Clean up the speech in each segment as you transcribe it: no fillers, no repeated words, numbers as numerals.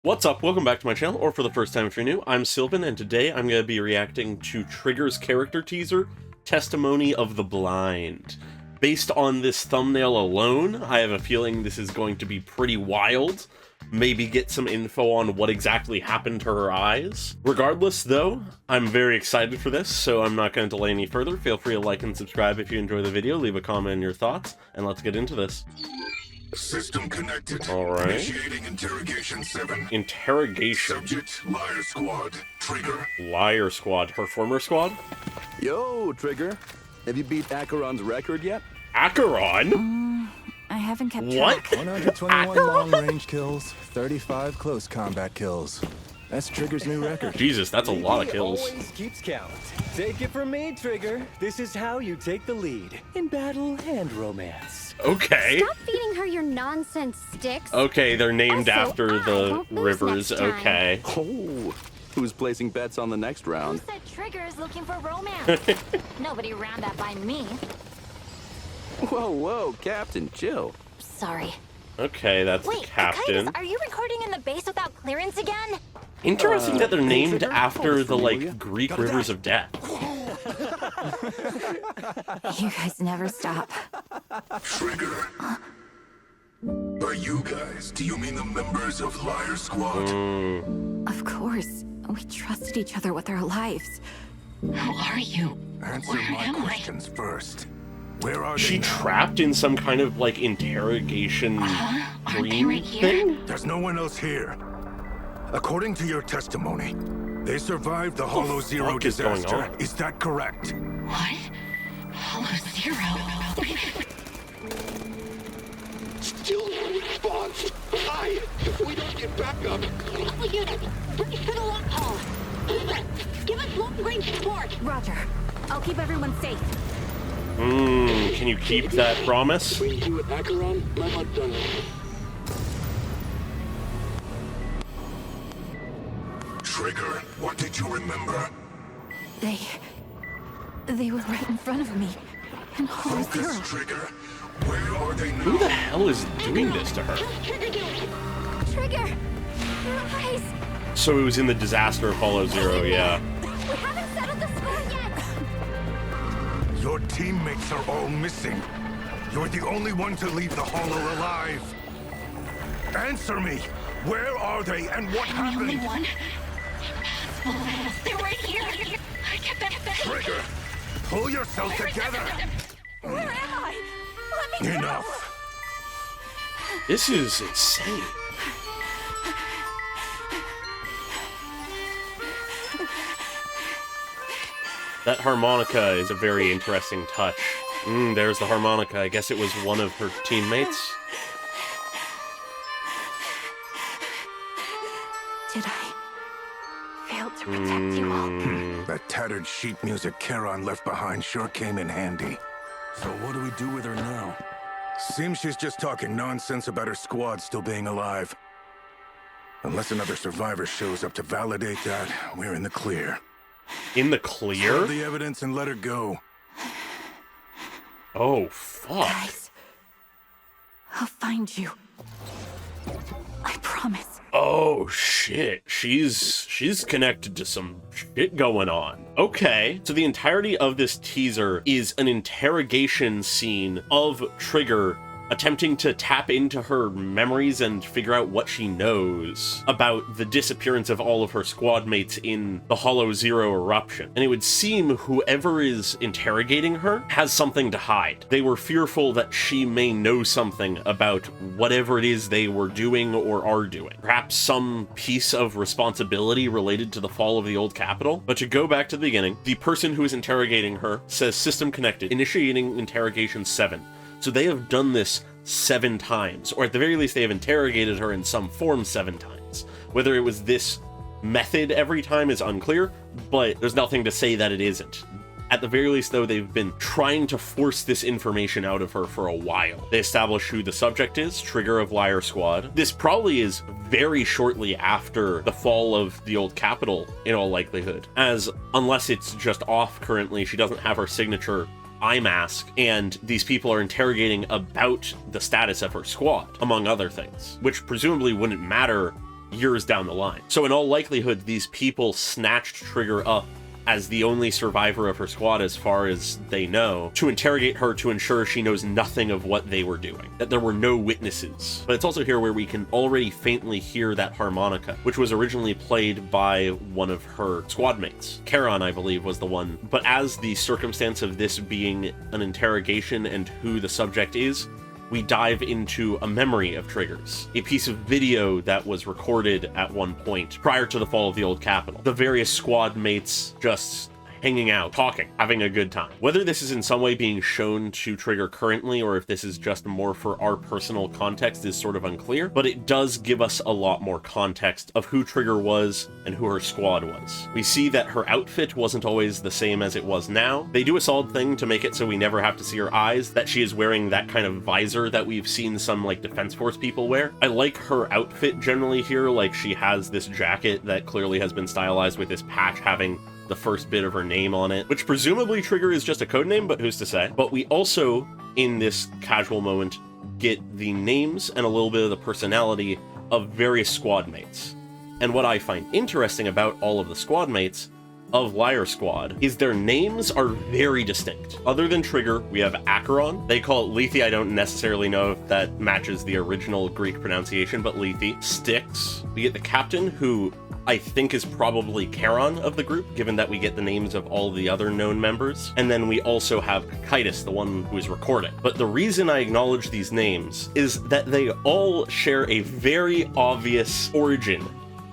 What's up? Welcome back to my channel, or for the first time if you're new, I'm Sylvan, and today I'm going to be reacting to Trigger's character teaser, Testimony of the Blind. Based on this thumbnail alone, I have a feeling this is going to be pretty wild. Maybe get some info on what exactly happened to her eyes. Regardless, though, I'm very excited for this, so I'm not going to delay any further. Feel free to like and subscribe if you enjoy the video, leave a comment on your thoughts, and let's get into this. System connected. All right. Initiating interrogation 7. Interrogation. Subject, Liar Squad. Trigger. Liar Squad. Her former squad? Yo, Trigger. Have you beat Acheron's record yet? Acheron? I haven't kept What? track. 121 long-range kills, 35 close combat kills. That's Trigger's new record. Jesus, that's a lot of He kills. always keeps count. Take it from me, Trigger. This is how you take the lead in battle and romance. Okay. Stop feeding her your nonsense sticks. Okay, they're named Also, after I the won't lose rivers. next time. Okay. Oh, who's placing bets on the next Who round? said Trigger is looking for romance? Nobody ran that by me. Whoa, Captain, chill. Sorry. Okay, that's Wait, the captain. Arcaitus, are you recording in the base without clearance again? Interesting that they're named Trigger? after Oh, the, familiar. Greek rivers of death. You guys never stop. Trigger. By you guys, do you mean the members of Liar Squad? Of course. We trusted each other with our lives. Who are you? Answer Where my am I? questions first. Where are She they now? trapped in some kind of, interrogation Aren't they dream right here? thing? There's no one else here. According to your testimony, they survived the Hollow Zero fuck is going disaster. on? Is that correct? What? Hollow Zero? Still no response. Why? If we don't get back up. All units, brace for the lock call. Give us long-range support. Roger. I'll keep everyone safe. Can you keep that promise? Between you and Acheron, I'm not done. Trigger, what did you remember? They were right in front of me. And Hollow Zero. Focus, Trigger. Where are they Who the now? hell is doing this to her? How's Trigger doing? Trigger! Lies! So it was in the disaster of Hollow Zero, yeah. We haven't settled the score yet! Your teammates are all missing. You're the only one to leave the Hollow alive. Answer me! Where are they and what I'm the only happened? one. Impossible. They're right here. Get back. Trigger, pull yourself together. Where am I? Let me go! Enough. This is insane. That harmonica is a very interesting touch. There's the harmonica. I guess it was one of her teammates. Did I fail to protect you all? That tattered sheet music Charon left behind sure came in handy. So what do we do with her now? Seems she's just talking nonsense about her squad still being alive. Unless another survivor shows up to validate that, we're in the clear. In the Throw clear? the evidence and let her go. Oh, fuck. Guys, I'll find you. I promise. Oh, shit. She's connected to some shit going on. Okay. So the entirety of this teaser is an interrogation scene of Trigger attempting to tap into her memories and figure out what she knows about the disappearance of all of her squad mates in the Hollow Zero eruption. And it would seem whoever is interrogating her has something to hide. They were fearful that she may know something about whatever it is they were doing or are doing. Perhaps some piece of responsibility related to the fall of the old capital. But to go back to the beginning, the person who is interrogating her says system connected, initiating interrogation 7. So they have done this 7 times, or at the very least they have interrogated her in some form 7 times. Whether it was this method every time is unclear, but there's nothing to say that it isn't. At the very least, though, they've been trying to force this information out of her for a while. They establish who the subject is, Trigger of Liar Squad. This probably is very shortly after the fall of the old capital, in all likelihood, as unless it's just off currently, she doesn't have her signature eye mask, and these people are interrogating about the status of her squad, among other things, which presumably wouldn't matter years down the line. So in all likelihood, these people snatched Trigger up as the only survivor of her squad as far as they know, to interrogate her to ensure she knows nothing of what they were doing, that there were no witnesses. But it's also here where we can already faintly hear that harmonica, which was originally played by one of her squad mates. Charon, I believe, was the one. But as the circumstance of this being an interrogation and who the subject is, we dive into a memory of Trigger's, a piece of video that was recorded at one point prior to the fall of the old capital. The various squad mates just hanging out, talking, having a good time. Whether this is in some way being shown to Trigger currently, or if this is just more for our personal context, is sort of unclear, but it does give us a lot more context of who Trigger was and who her squad was. We see that her outfit wasn't always the same as it was now. They do a solid thing to make it so we never have to see her eyes, that she is wearing that kind of visor that we've seen some like Defense Force people wear. I like her outfit generally here, like she has this jacket that clearly has been stylized with this patch having the first bit of her name on it, which presumably Trigger is just a code name, but who's to say? But we also, in this casual moment, get the names and a little bit of the personality of various squad mates. And what I find interesting about all of the squad mates of Liar Squad is their names are very distinct. Other than Trigger, we have Acheron. They call it Lethe. I don't necessarily know if that matches the original Greek pronunciation, but Lethe. Styx. We get the captain, who I think is probably Charon of the group, given that we get the names of all the other known members. And then we also have Cocytus, the one who is recording. But the reason I acknowledge these names is that they all share a very obvious origin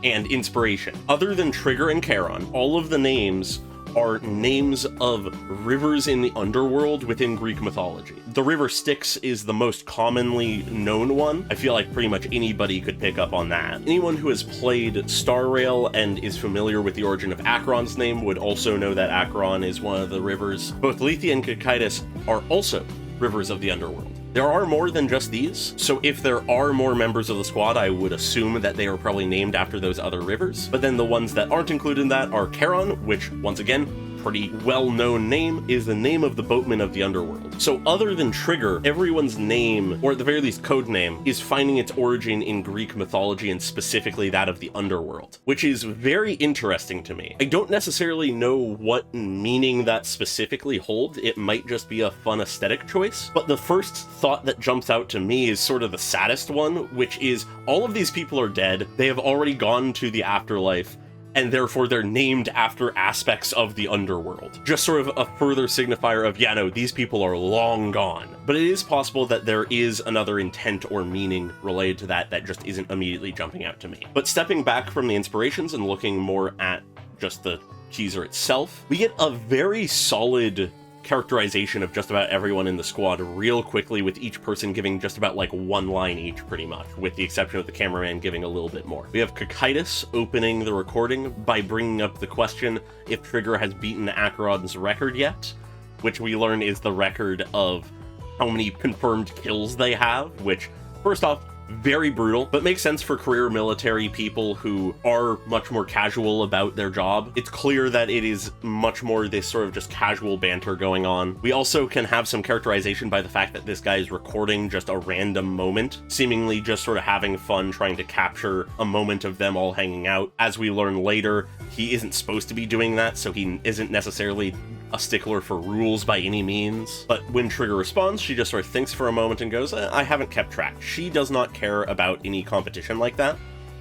and inspiration. Other than Trigger and Charon, all of the names are names of rivers in the underworld within Greek mythology. The river Styx is the most commonly known one. I feel like pretty much anybody could pick up on that. Anyone who has played Star Rail and is familiar with the origin of Acheron's name would also know that Acheron is one of the rivers. Both Lethe and Cocytus are also rivers of the underworld. There are more than just these, so if there are more members of the squad, I would assume that they are probably named after those other rivers. But then the ones that aren't included in that are Charon, which, once again, pretty well-known name, is the name of the boatman of the underworld. So other than Trigger, everyone's name, or at the very least code name, is finding its origin in Greek mythology and specifically that of the underworld, which is very interesting to me. I don't necessarily know what meaning that specifically holds. It might just be a fun aesthetic choice, but the first thought that jumps out to me is sort of the saddest one, which is all of these people are dead. They have already gone to the afterlife, and therefore they're named after aspects of the underworld. Just sort of a further signifier of, yeah, no, these people are long gone. But it is possible that there is another intent or meaning related to that that just isn't immediately jumping out to me. But stepping back from the inspirations and looking more at just the teaser itself, we get a very solid characterization of just about everyone in the squad real quickly, with each person giving just about like one line each pretty much, with the exception of the cameraman giving a little bit more. We have Cocytus opening the recording by bringing up the question if Trigger has beaten Acheron's record yet, which we learn is the record of how many confirmed kills they have, which, first off, very brutal, but makes sense for career military people who are much more casual about their job. It's clear that it is much more this sort of just casual banter going on. We also can have some characterization by the fact that this guy is recording just a random moment, seemingly just sort of having fun trying to capture a moment of them all hanging out. As we learn later, he isn't supposed to be doing that, so he isn't necessarily a stickler for rules by any means. But when Trigger responds, she just sort of thinks for a moment and goes, I haven't kept track. She does not care about any competition like that.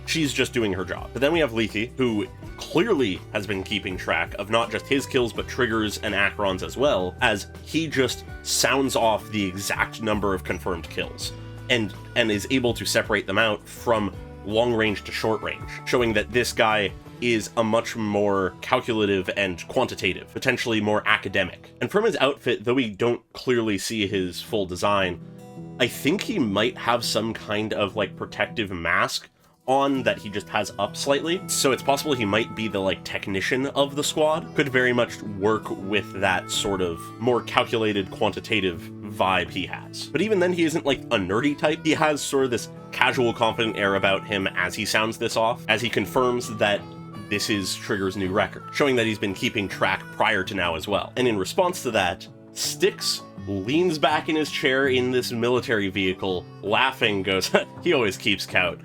She's just doing her job. But then we have Lethe, who clearly has been keeping track of not just his kills, but Trigger's and Acheron's as well, as he just sounds off the exact number of confirmed kills and is able to separate them out from long range to short range, showing that this guy is a much more calculative and quantitative, potentially more academic. And from his outfit, though we don't clearly see his full design, I think he might have some kind of like protective mask on that he just has up slightly. So it's possible he might be the like technician of the squad. Could very much work with that sort of more calculated, quantitative vibe he has. But even then, he isn't like a nerdy type. He has sort of this casual, confident air about him as he sounds this off, as he confirms that this is Trigger's new record, showing that he's been keeping track prior to now as well. And in response to that, Styx leans back in his chair in this military vehicle, laughing, goes, he always keeps count.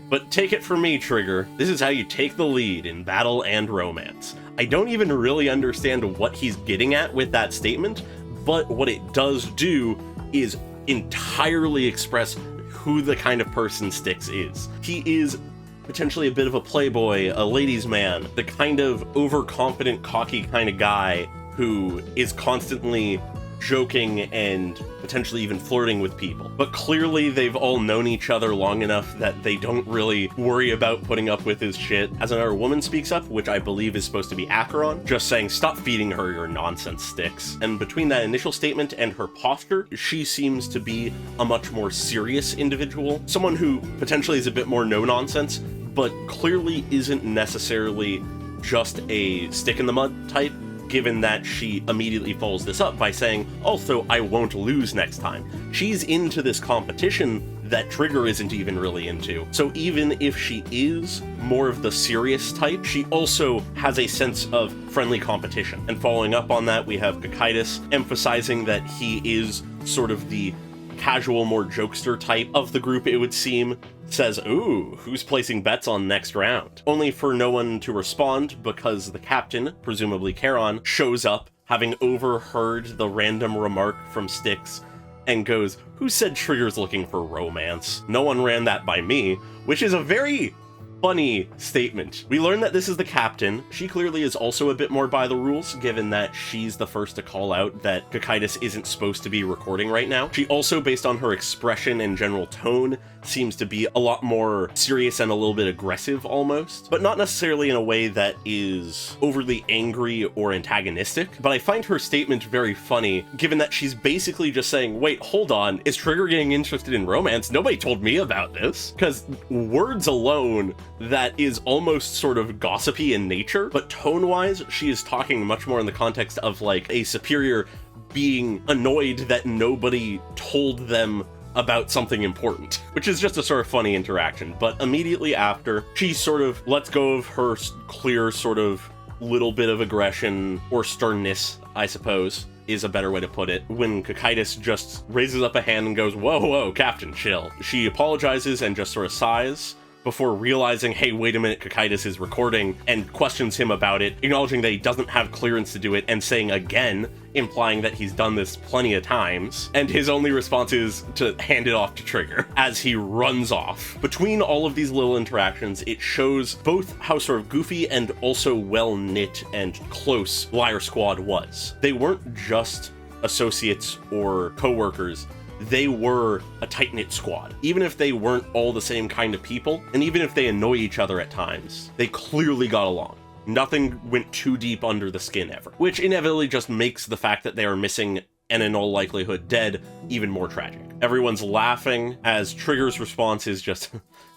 But take it from me, Trigger. This is how you take the lead in battle and romance. I don't even really understand what he's getting at with that statement, but what it does do is entirely express who the kind of person Styx is. He is potentially a bit of a playboy, a ladies' man, the kind of overconfident, cocky kind of guy who is constantly joking and potentially even flirting with people. But clearly they've all known each other long enough that they don't really worry about putting up with his shit. As another woman speaks up, which I believe is supposed to be Acheron, just saying, stop feeding her your nonsense, Styx. And between that initial statement and her posture, she seems to be a much more serious individual, someone who potentially is a bit more no-nonsense, but clearly isn't necessarily just a stick-in-the-mud type, given that she immediately follows this up by saying, also, I won't lose next time. She's into this competition that Trigger isn't even really into. So even if she is more of the serious type, she also has a sense of friendly competition. And following up on that, we have Cocytus emphasizing that he is sort of the casual, more jokester type of the group, it would seem. Says, ooh, who's placing bets on next round? Only for no one to respond because the captain, presumably Charon, shows up, having overheard the random remark from Styx, and goes, who said Trigger's looking for romance? No one ran that by me, which is a very funny statement. We learn that this is the captain. She clearly is also a bit more by the rules, given that she's the first to call out that Cocytus isn't supposed to be recording right now. She also, based on her expression and general tone, seems to be a lot more serious and a little bit aggressive almost, but not necessarily in a way that is overly angry or antagonistic. But I find her statement very funny, given that she's basically just saying, wait, hold on, is Trigger getting interested in romance? Nobody told me about this. Because words alone, that is almost sort of gossipy in nature, but tone-wise, she is talking much more in the context of like a superior being annoyed that nobody told them about something important, which is just a sort of funny interaction. But immediately after, she sort of lets go of her clear sort of little bit of aggression, or sternness, I suppose, is a better way to put it, when Cocytus just raises up a hand and goes, whoa, whoa, Captain, chill. She apologizes and just sort of sighs, before realizing, hey, wait a minute, Cocytus is recording, and questions him about it, acknowledging that he doesn't have clearance to do it, and saying again, implying that he's done this plenty of times, and his only response is to hand it off to Trigger as he runs off. Between all of these little interactions, it shows both how sort of goofy and also well-knit and close Liar Squad was. They weren't just associates or co-workers, they were a tight-knit squad. Even if they weren't all the same kind of people, and even if they annoy each other at times, they clearly got along. Nothing went too deep under the skin ever, which inevitably just makes the fact that they are missing and in all likelihood dead even more tragic. Everyone's laughing as Trigger's response is just,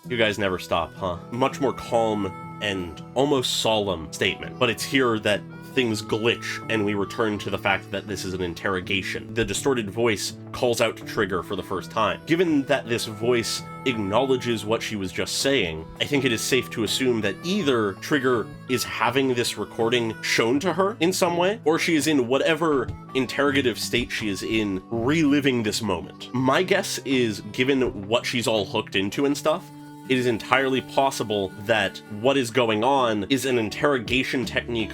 you guys never stop, huh? Much more calm and almost solemn statement, but it's here that things glitch and we return to the fact that this is an interrogation. The distorted voice calls out to Trigger for the first time. Given that this voice acknowledges what she was just saying, I think it is safe to assume that either Trigger is having this recording shown to her in some way, or she is in whatever interrogative state she is in, reliving this moment. My guess is, given what she's all hooked into and stuff, it is entirely possible that what is going on is an interrogation technique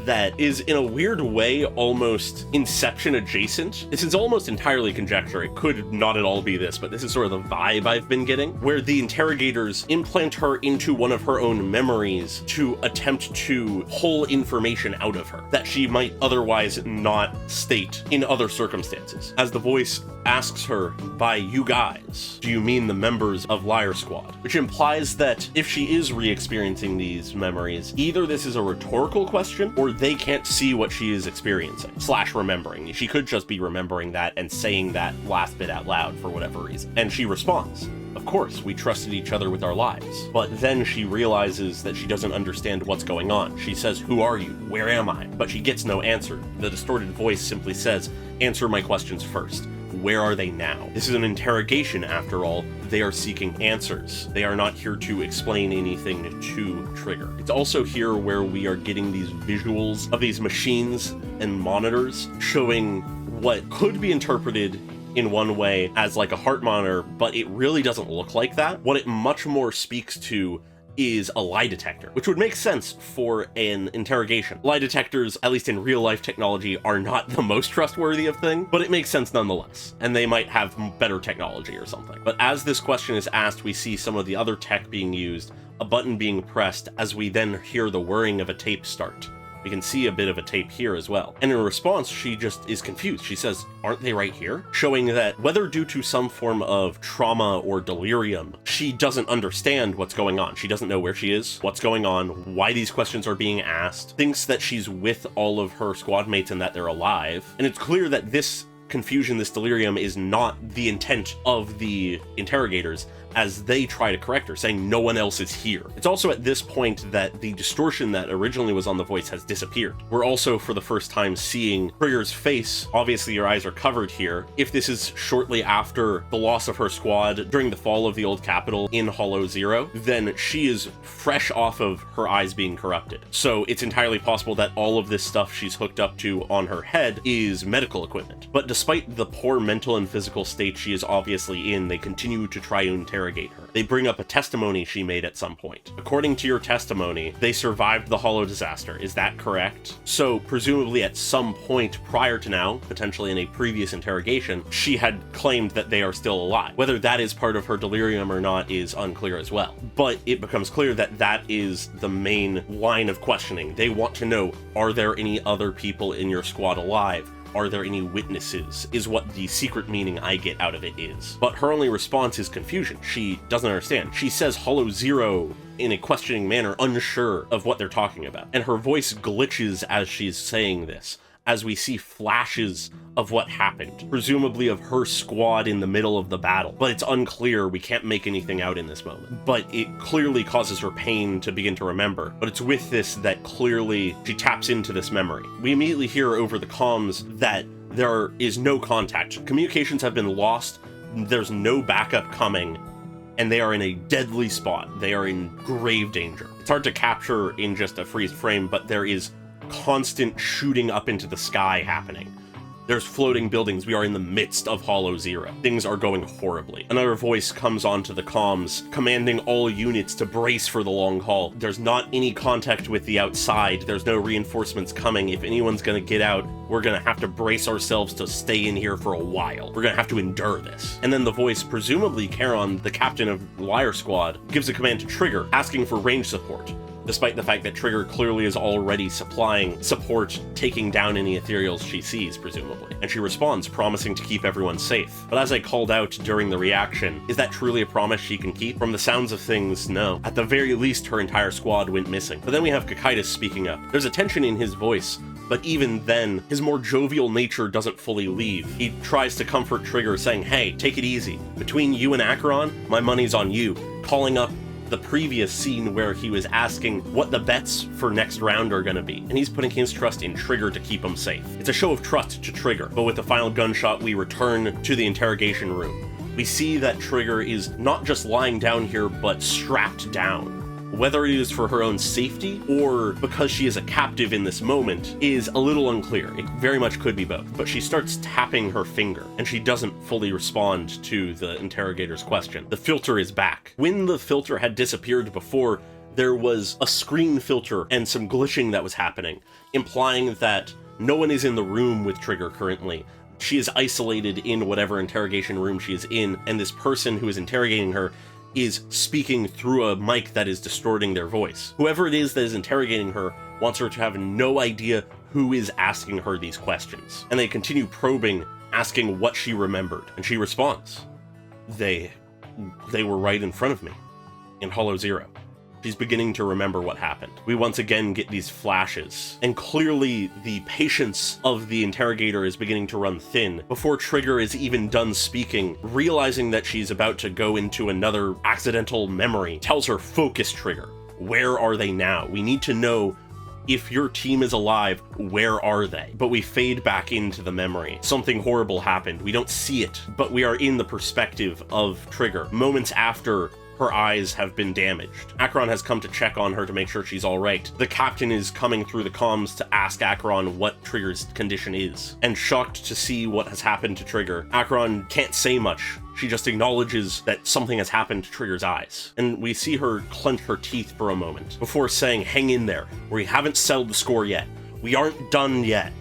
that is, in a weird way, almost Inception adjacent. This is almost entirely conjecture. It could not at all be this, but this is sort of the vibe I've been getting, where the interrogators implant her into one of her own memories to attempt to pull information out of her that she might otherwise not state in other circumstances. As the voice asks her, by you guys, do you mean the members of Liar Squad? Which implies that if she is re-experiencing these memories, either this is a rhetorical question, or they can't see what she is experiencing, / remembering. She could just be remembering that and saying that last bit out loud for whatever reason. And she responds, of course, we trusted each other with our lives. But then she realizes that she doesn't understand what's going on. She says, who are you? Where am I? But she gets no answer. The distorted voice simply says, answer my questions first. Where are they now? This is an interrogation, after all. They are seeking answers. They are not here to explain anything to Trigger. It's also here where we are getting these visuals of these machines and monitors showing what could be interpreted in one way as like a heart monitor, but it really doesn't look like that. What it much more speaks to is a lie detector, which would make sense for an interrogation. Lie detectors, at least in real life technology, are not the most trustworthy of thing, but it makes sense nonetheless, and they might have better technology or something. But as this question is asked, we see some of the other tech being used, a button being pressed, as we then hear the whirring of a tape start. We can see a bit of a tape here as well. And in response, she just is confused. She says, "Aren't they right here?" Showing that whether due to some form of trauma or delirium, she doesn't understand what's going on. She doesn't know where she is, what's going on, why these questions are being asked, thinks that she's with all of her squad mates and that they're alive. And it's clear that this confusion, this delirium, is not the intent of the interrogators, as they try to correct her, saying no one else is here. It's also at this point that the distortion that originally was on the voice has disappeared. We're also, for the first time, seeing Trigger's face. Obviously, your eyes are covered here. If this is shortly after the loss of her squad during the fall of the old capital in Hollow Zero, then she is fresh off of her eyes being corrupted. So it's entirely possible that all of this stuff she's hooked up to on her head is medical equipment. But despite the poor mental and physical state she is obviously in, they continue to try to interrogate her. They bring up a testimony she made at some point. According to your testimony, they survived the Hollow disaster. Is that correct? So presumably at some point prior to now, potentially in a previous interrogation, she had claimed that they are still alive. Whether that is part of her delirium or not is unclear as well. But it becomes clear that that is the main line of questioning. They want to know, are there any other people in your squad alive? Are there any witnesses? Is what the secret meaning I get out of it is. But her only response is confusion. She doesn't understand. She says Hollow Zero in a questioning manner, unsure of what they're talking about. And her voice glitches as she's saying this, as we see flashes of what happened, presumably of her squad in the middle of the battle. But it's unclear, we can't make anything out in this moment. But it clearly causes her pain to begin to remember. But it's with this that clearly she taps into this memory. We immediately hear over the comms that there is no contact. Communications have been lost, there's no backup coming, and they are in a deadly spot. They are in grave danger. It's hard to capture in just a freeze frame, but there is constant shooting up into the sky happening. There's floating buildings. We are in the midst of Hollow Zero. Things are going horribly. Another voice comes onto the comms, commanding all units to brace for the long haul. There's not any contact with the outside. There's no reinforcements coming. If anyone's gonna get out, we're gonna have to brace ourselves to stay in here for a while. We're gonna have to endure this. And then the voice, presumably Charon, the captain of Liar Squad, gives a command to Trigger, asking for range support, despite the fact that Trigger clearly is already supplying support, taking down any ethereals she sees, presumably. And she responds, promising to keep everyone safe. But as I called out during the reaction, is that truly a promise she can keep? From the sounds of things, no. At the very least, her entire squad went missing. But then we have Kakaitis speaking up. There's a tension in his voice, but even then, his more jovial nature doesn't fully leave. He tries to comfort Trigger, saying, hey, take it easy. Between you and Acheron, my money's on you. Calling up the previous scene where he was asking what the bets for next round are gonna be, and he's putting his trust in Trigger to keep him safe. It's a show of trust to Trigger, but with the final gunshot, we return to the interrogation room. We see that Trigger is not just lying down here, but strapped down. Whether it is for her own safety or because she is a captive in this moment is a little unclear. It very much could be both. But she starts tapping her finger, and she doesn't fully respond to the interrogator's question. The filter is back. When the filter had disappeared before, there was a screen filter and some glitching that was happening, implying that no one is in the room with Trigger currently. She is isolated in whatever interrogation room she is in, and this person who is interrogating her is speaking through a mic that is distorting their voice. Whoever it is that is interrogating her wants her to have no idea who is asking her these questions. And they continue probing, asking what she remembered. And she responds, they were right in front of me, in Hollow Zero. She's beginning to remember what happened. We once again get these flashes, and clearly the patience of the interrogator is beginning to run thin before Trigger is even done speaking. Realizing that she's about to go into another accidental memory, tells her, focus, Trigger. Where are they now? We need to know if your team is alive, where are they? But we fade back into the memory. Something horrible happened. We don't see it, but we are in the perspective of Trigger. Moments after her eyes have been damaged. Acheron has come to check on her to make sure she's all right. The captain is coming through the comms to ask Acheron what Trigger's condition is. And shocked to see what has happened to Trigger, Acheron can't say much. She just acknowledges that something has happened to Trigger's eyes. And we see her clench her teeth for a moment before saying, "Hang in there. We haven't settled the score yet. We aren't done yet.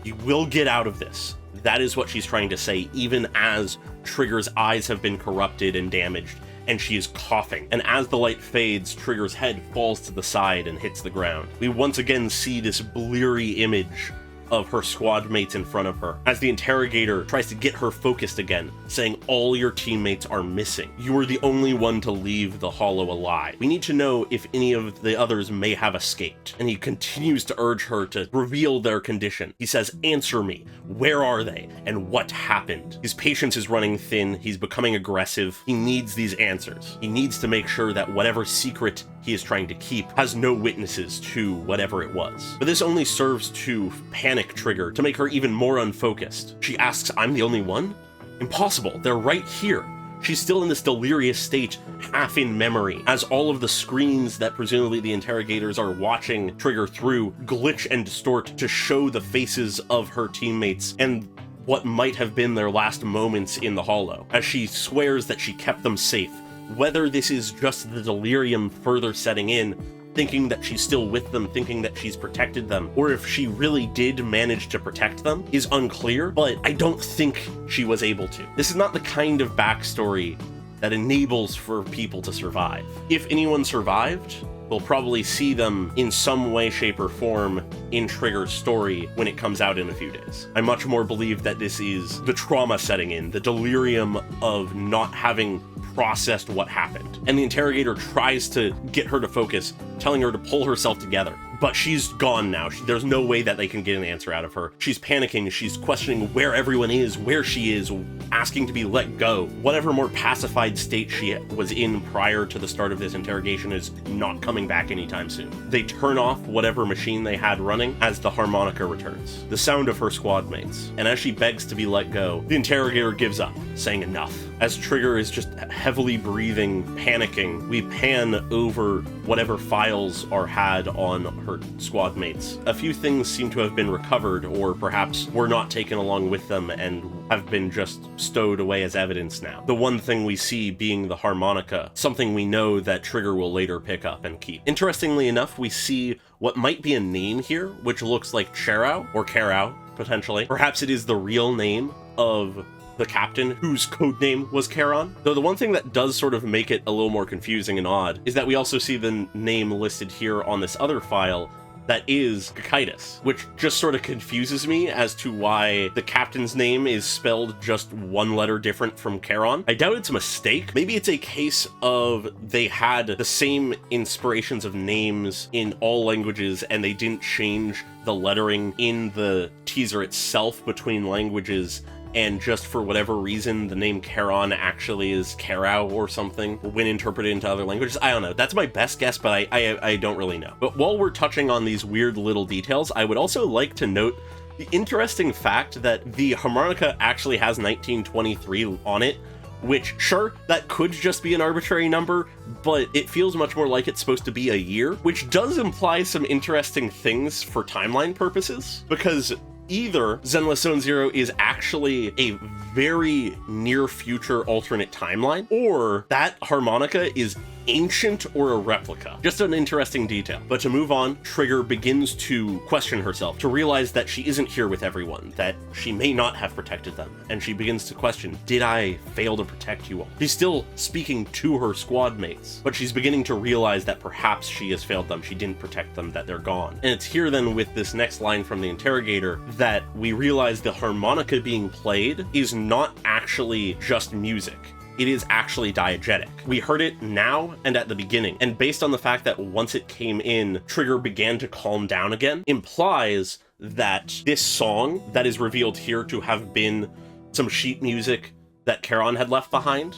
You will get out of this." That is what she's trying to say, even as Trigger's eyes have been corrupted and damaged, and she is coughing. And as the light fades, Trigger's head falls to the side and hits the ground. We once again see this bleary image of her squad mates in front of her, as the interrogator tries to get her focused again, saying all your teammates are missing. You are the only one to leave the hollow alive. We need to know if any of the others may have escaped. And he continues to urge her to reveal their condition. He says, "Answer me. Where are they? And what happened?" His patience is running thin. He's becoming aggressive. He needs these answers. He needs to make sure that whatever secret he is trying to keep has no witnesses to whatever it was. But this only serves to panic Trigger, to make her even more unfocused. She asks, "I'm the only one?" Impossible, they're right here. She's still in this delirious state, half in memory, as all of the screens that presumably the interrogators are watching Trigger through glitch and distort to show the faces of her teammates and what might have been their last moments in the hollow, as she swears that she kept them safe. Whether this is just the delirium further setting in, thinking that she's still with them, thinking that she's protected them, or if she really did manage to protect them is unclear, but I don't think she was able to. This is not the kind of backstory that enables for people to survive. If anyone survived, we'll probably see them in some way, shape, or form in Trigger's story when it comes out in a few days. I much more believe that this is the trauma setting in, the delirium of not having processed what happened. And the interrogator tries to get her to focus, telling her to pull herself together. But she's gone now. There's no way that they can get an answer out of her. She's panicking. She's questioning where everyone is, where she is, asking to be let go. Whatever more pacified state she was in prior to the start of this interrogation is not coming back anytime soon. They turn off whatever machine they had running as the harmonica returns, the sound of her squad mates. And as she begs to be let go, the interrogator gives up, saying enough. As Trigger is just heavily breathing, panicking, we pan over whatever files are had on her squad mates. A few things seem to have been recovered, or perhaps were not taken along with them and have been just stowed away as evidence now. The one thing we see being the harmonica, something we know that Trigger will later pick up and keep. Interestingly enough, we see what might be a name here, which looks like Cherau, or Carau, potentially. Perhaps it is the real name of the captain, whose codename was Charon. Though the one thing that does sort of make it a little more confusing and odd is that we also see the name listed here on this other file that is Cocytus, which just sort of confuses me as to why the captain's name is spelled just one letter different from Charon. I doubt it's a mistake. Maybe it's a case of they had the same inspirations of names in all languages and they didn't change the lettering in the teaser itself between languages, and just for whatever reason, the name Charon actually is Carau or something when interpreted into other languages. I don't know. That's my best guess, but I don't really know. But while we're touching on these weird little details, I would also like to note the interesting fact that the harmonica actually has 1923 on it, which, sure, that could just be an arbitrary number, but it feels much more like it's supposed to be a year, which does imply some interesting things for timeline purposes, because either Zenless Zone Zero is actually a very near future alternate timeline, or that harmonica is ancient or a replica. Just an interesting detail. But to move on, Trigger begins to question herself, to realize that she isn't here with everyone, that she may not have protected them, and she begins to question, did I fail to protect you all? She's still speaking to her squad mates, but she's beginning to realize that perhaps she has failed them, she didn't protect them, that they're gone. And it's here then with this next line from the interrogator that we realize the harmonica being played is not actually just music. It is actually diegetic. We heard it now and at the beginning, and based on the fact that once it came in, Trigger began to calm down again, implies that this song that is revealed here to have been some sheet music that Charon had left behind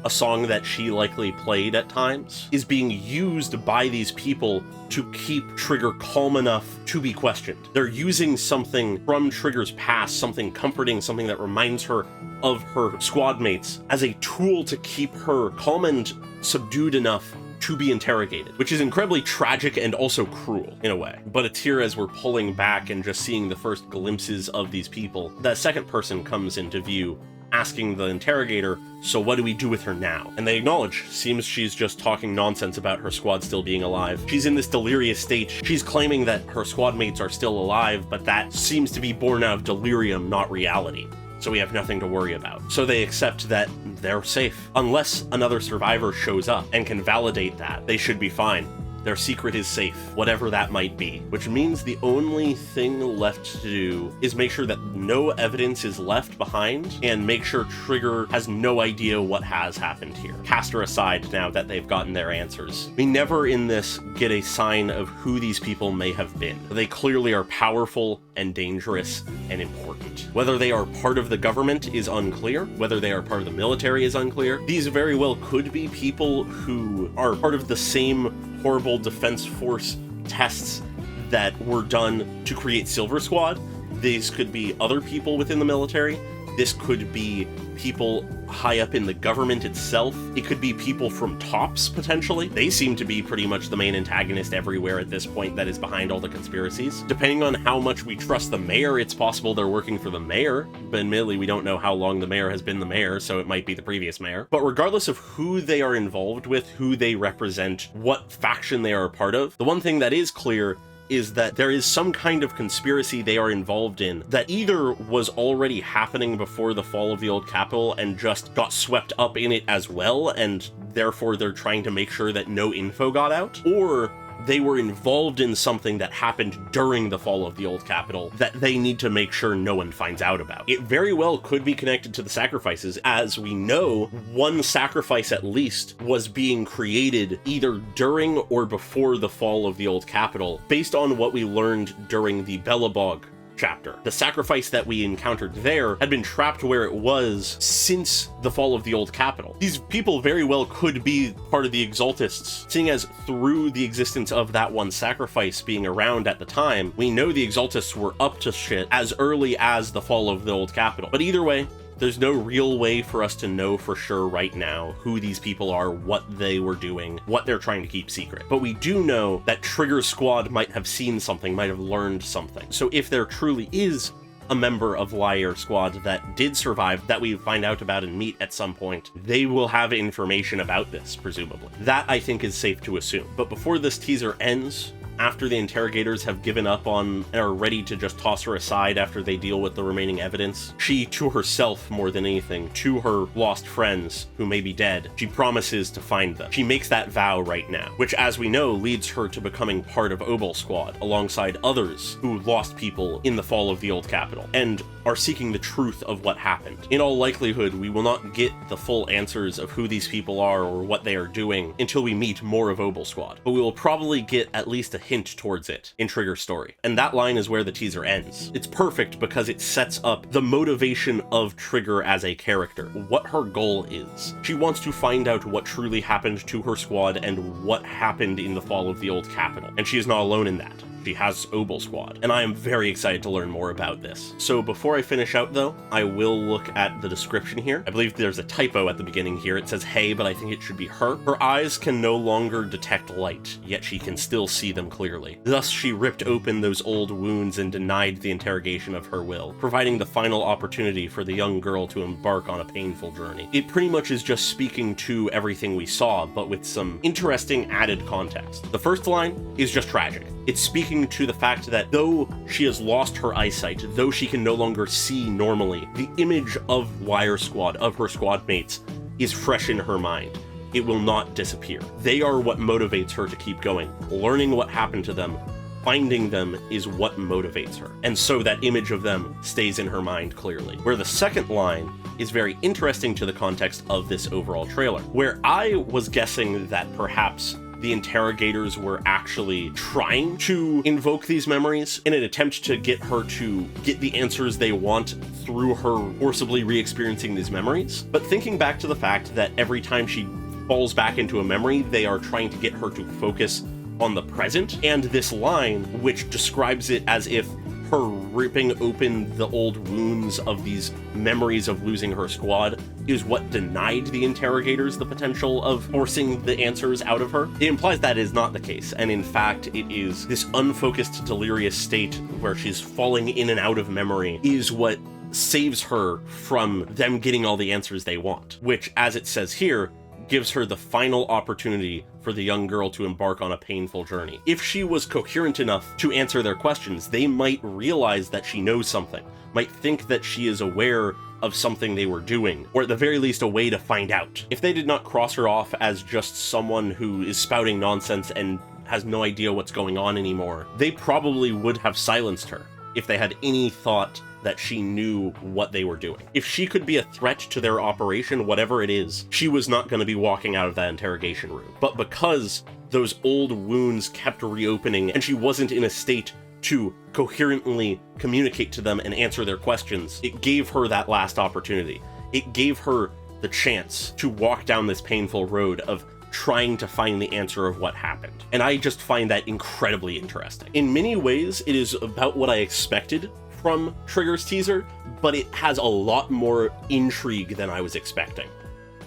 a song that she likely played at times, is being used by these people to keep Trigger calm enough to be questioned. They're using something from Trigger's past, something comforting, something that reminds her of her squad mates, as a tool to keep her calm and subdued enough to be interrogated, which is incredibly tragic and also cruel in a way. But it's here as we're pulling back and just seeing the first glimpses of these people, that second person comes into view, asking the interrogator, so what do we do with her now? And they acknowledge, seems she's just talking nonsense about her squad still being alive. She's in this delirious state. She's claiming that her squad mates are still alive, but that seems to be born out of delirium, not reality. So we have nothing to worry about. So they accept that they're safe. Unless another survivor shows up and can validate that, they should be fine. Their secret is safe, whatever that might be. Which means the only thing left to do is make sure that no evidence is left behind and make sure Trigger has no idea what has happened here. Cast her aside now that they've gotten their answers. We never in this get a sign of who these people may have been. They clearly are powerful and dangerous and important. Whether they are part of the government is unclear. Whether they are part of the military is unclear. These very well could be people who are part of the same horrible Defense Force tests that were done to create Silver Squad. These could be other people within the military. This could be people high up in the government itself. It could be people from TOPS, potentially. They seem to be pretty much the main antagonist everywhere at this point that is behind all the conspiracies. Depending on how much we trust the mayor, it's possible they're working for the mayor, but admittedly we don't know how long the mayor has been the mayor, so it might be the previous mayor. But regardless of who they are involved with, who they represent, what faction they are a part of, the one thing that is clear is that there is some kind of conspiracy they are involved in that either was already happening before the fall of the old capital and just got swept up in it as well, and therefore they're trying to make sure that no info got out, or they were involved in something that happened during the fall of the old capital that they need to make sure no one finds out about. It very well could be connected to the sacrifices. As we know, one sacrifice at least was being created either during or before the fall of the old capital, based on what we learned during the Bellabog chapter. The sacrifice that we encountered there had been trapped where it was since the fall of the old capital. These people very well could be part of the Exaltists, seeing as through the existence of that one sacrifice being around at the time, we know the Exaltists were up to shit as early as the fall of the old capital. But either way, there's no real way for us to know for sure right now who these people are, what they were doing, what they're trying to keep secret. But we do know that Trigger's squad might have seen something, might have learned something. So if there truly is a member of Liar Squad that did survive, that we find out about and meet at some point, they will have information about this, presumably. That, I think, is safe to assume. But before this teaser ends, after the interrogators have given up on and are ready to just toss her aside after they deal with the remaining evidence, she, to herself more than anything, to her lost friends who may be dead, she promises to find them. She makes that vow right now, which, as we know, leads her to becoming part of Obel Squad, alongside others who lost people in the fall of the old capital, and are seeking the truth of what happened. In all likelihood, we will not get the full answers of who these people are or what they are doing until we meet more of Obel Squad, but we will probably get at least a hint towards it in Trigger's story. And that line is where the teaser ends. It's perfect because it sets up the motivation of Trigger as a character, what her goal is. She wants to find out what truly happened to her squad and what happened in the fall of the old capital. And she is not alone in that. She has Obel Squad, and I am very excited to learn more about this. So before I finish out though, I will look at the description here. I believe there's a typo at the beginning here. It says hey, but I think it should be her. Her eyes can no longer detect light, yet she can still see them clearly. Thus she ripped open those old wounds and denied the interrogation of her will, providing the final opportunity for the young girl to embark on a painful journey. It pretty much is just speaking to everything we saw, but with some interesting added context. The first line is just tragic. It's speaking to the fact that though she has lost her eyesight, though she can no longer see normally, the image of Liar Squad, of her squad mates, is fresh in her mind. It will not disappear. They are what motivates her to keep going. Learning what happened to them, finding them is what motivates her. And so that image of them stays in her mind clearly. Where the second line is very interesting to the context of this overall trailer, where I was guessing that perhaps the interrogators were actually trying to invoke these memories in an attempt to get her to get the answers they want through her forcibly re-experiencing these memories. But thinking back to the fact that every time she falls back into a memory, they are trying to get her to focus on the present, and this line, which describes it as if her ripping open the old wounds of these memories of losing her squad is what denied the interrogators the potential of forcing the answers out of her. It implies that is not the case, and in fact it is this unfocused, delirious state where she's falling in and out of memory is what saves her from them getting all the answers they want, which, as it says here, gives her the final opportunity for the young girl to embark on a painful journey. If she was coherent enough to answer their questions, they might realize that she knows something, might think that she is aware of something they were doing, or at the very least a way to find out. If they did not cross her off as just someone who is spouting nonsense and has no idea what's going on anymore, they probably would have silenced her if they had any thought that she knew what they were doing. If she could be a threat to their operation, whatever it is, she was not going to be walking out of that interrogation room. But because those old wounds kept reopening and she wasn't in a state to coherently communicate to them and answer their questions, it gave her that last opportunity. It gave her the chance to walk down this painful road of trying to find the answer of what happened. And I just find that incredibly interesting. In many ways, it is about what I expected from Trigger's teaser, but it has a lot more intrigue than I was expecting.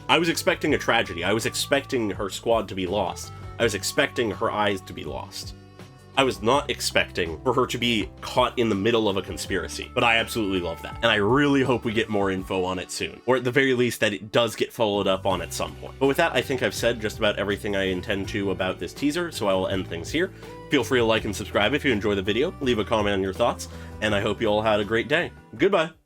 I was expecting a tragedy. I was expecting her squad to be lost. I was expecting her eyes to be lost. I was not expecting for her to be caught in the middle of a conspiracy, but I absolutely love that. And I really hope we get more info on it soon, or at the very least that it does get followed up on at some point. But with that, I think I've said just about everything I intend to about this teaser, so I will end things here. Feel free to like and subscribe if you enjoy the video, leave a comment on your thoughts, and I hope you all had a great day. Goodbye!